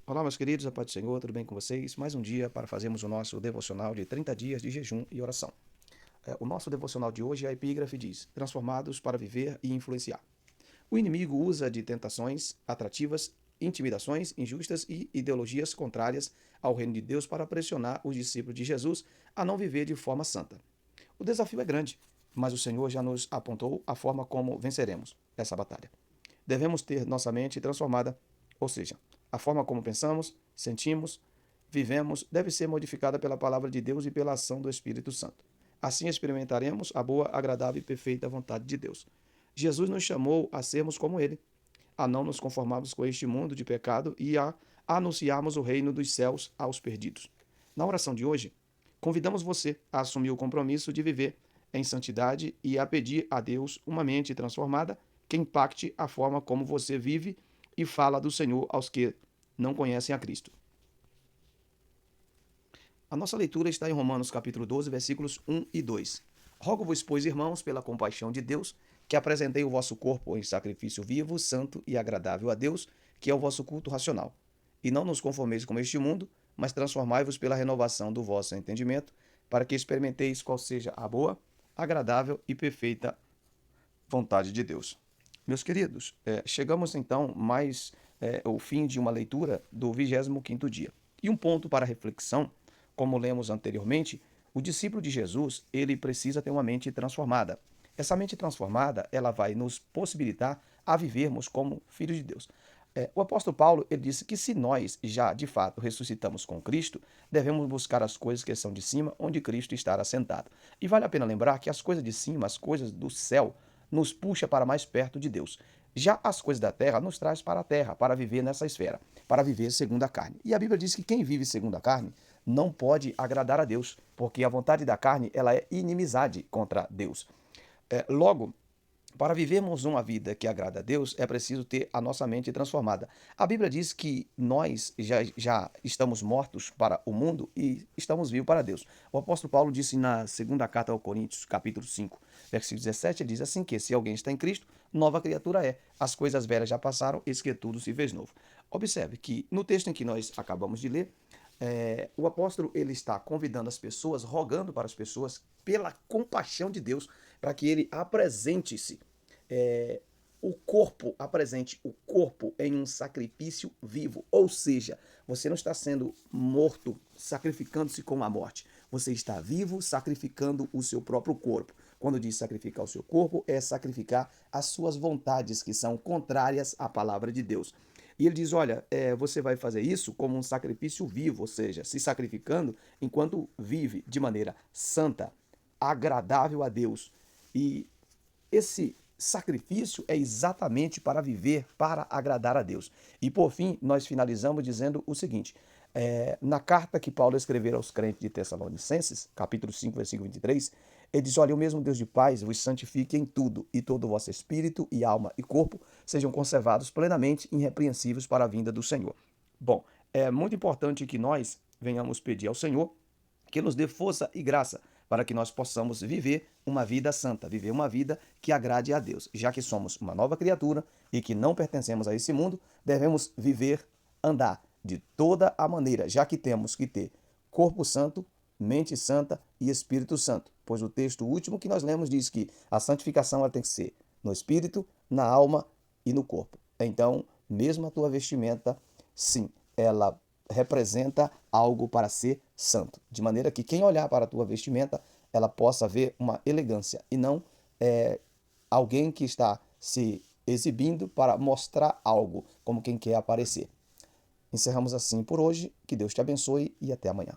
Olá, meus queridos, a paz do Senhor, tudo bem com vocês? Mais um dia para fazermos o nosso devocional de 30 dias de jejum e oração. O nosso devocional de hoje, a epígrafe diz: transformados para viver e influenciar. O inimigo usa de tentações atrativas, intimidações injustas e ideologias contrárias ao reino de Deus para pressionar os discípulos de Jesus a não viver de forma santa. O desafio é grande, mas o Senhor já nos apontou a forma como venceremos essa batalha. Devemos ter nossa mente transformada, ou seja, a forma como pensamos, sentimos, vivemos deve ser modificada pela palavra de Deus e pela ação do Espírito Santo. Assim experimentaremos a boa, agradável e perfeita vontade de Deus. Jesus nos chamou a sermos como Ele, a não nos conformarmos com este mundo de pecado e a anunciarmos o reino dos céus aos perdidos. Na oração de hoje, convidamos você a assumir o compromisso de viver em santidade e a pedir a Deus uma mente transformada que impacte a forma como você vive e fala do Senhor aos que não conhecem a Cristo. A nossa leitura está em Romanos capítulo 12, versículos 1 e 2. Rogo-vos, pois, irmãos, pela compaixão de Deus, que apresentei o vosso corpo em sacrifício vivo, santo e agradável a Deus, que é o vosso culto racional. E não nos conformeis com este mundo, mas transformai-vos pela renovação do vosso entendimento, para que experimenteis qual seja a boa, agradável e perfeita vontade de Deus. Meus queridos, chegamos então mais ao fim de uma leitura do 25º dia. E um ponto para reflexão, como lemos anteriormente, o discípulo de Jesus, ele precisa ter uma mente transformada. Essa mente transformada, ela vai nos possibilitar a vivermos como filhos de Deus. O apóstolo Paulo, ele disse que se nós já, de fato, ressuscitamos com Cristo, devemos buscar as coisas que são de cima, onde Cristo estará sentado. E vale a pena lembrar que as coisas de cima, as coisas do céu, nos puxa para mais perto de Deus. Já as coisas da terra nos traz para a terra, para viver nessa esfera, para viver segundo a carne. E a Bíblia diz que quem vive segundo a carne não pode agradar a Deus, porque a vontade da carne ela é inimizade contra Deus. Logo, para vivermos uma vida que agrada a Deus, é preciso ter a nossa mente transformada. A Bíblia diz que nós já estamos mortos para o mundo e estamos vivos para Deus. O apóstolo Paulo disse na segunda carta aos Coríntios, capítulo 5, versículo 17, ele diz assim que se alguém está em Cristo, nova criatura é. As coisas velhas já passaram, eis que tudo se fez novo. Observe que no texto em que nós acabamos de ler, o apóstolo ele está convidando as pessoas, rogando para as pessoas, pela compaixão de Deus, para que ele apresente-se apresente o corpo em um sacrifício vivo. Ou seja, você não está sendo morto, sacrificando-se com a morte. Você está vivo, sacrificando o seu próprio corpo. Quando diz sacrificar o seu corpo, é sacrificar as suas vontades, que são contrárias à palavra de Deus. E ele diz: olha, você vai fazer isso como um sacrifício vivo, ou seja, se sacrificando enquanto vive de maneira santa, agradável a Deus. E esse sacrifício é exatamente para viver, para agradar a Deus. E por fim, nós finalizamos dizendo o seguinte: na carta que Paulo escreveu aos crentes de Tessalonicenses, capítulo 5, versículo 23, ele diz: olha, o mesmo Deus de paz vos santifique em tudo, e todo o vosso espírito e alma e corpo sejam conservados plenamente irrepreensíveis para a vinda do Senhor. Bom, é muito importante que nós venhamos pedir ao Senhor que nos dê força e graça para que nós possamos viver uma vida santa, viver uma vida que agrade a Deus. Já que somos uma nova criatura e que não pertencemos a esse mundo, devemos viver, andar de toda a maneira, já que temos que ter corpo santo, mente santa e Espírito Santo. Pois o texto último que nós lemos diz que a santificação ela tem que ser no espírito, na alma e no corpo. Então, mesmo a tua vestimenta, sim, ela representa algo para ser santo. De maneira que quem olhar para a tua vestimenta, ela possa ver uma elegância e não alguém que está se exibindo para mostrar algo, como quem quer aparecer. Encerramos assim por hoje. Que Deus te abençoe e até amanhã.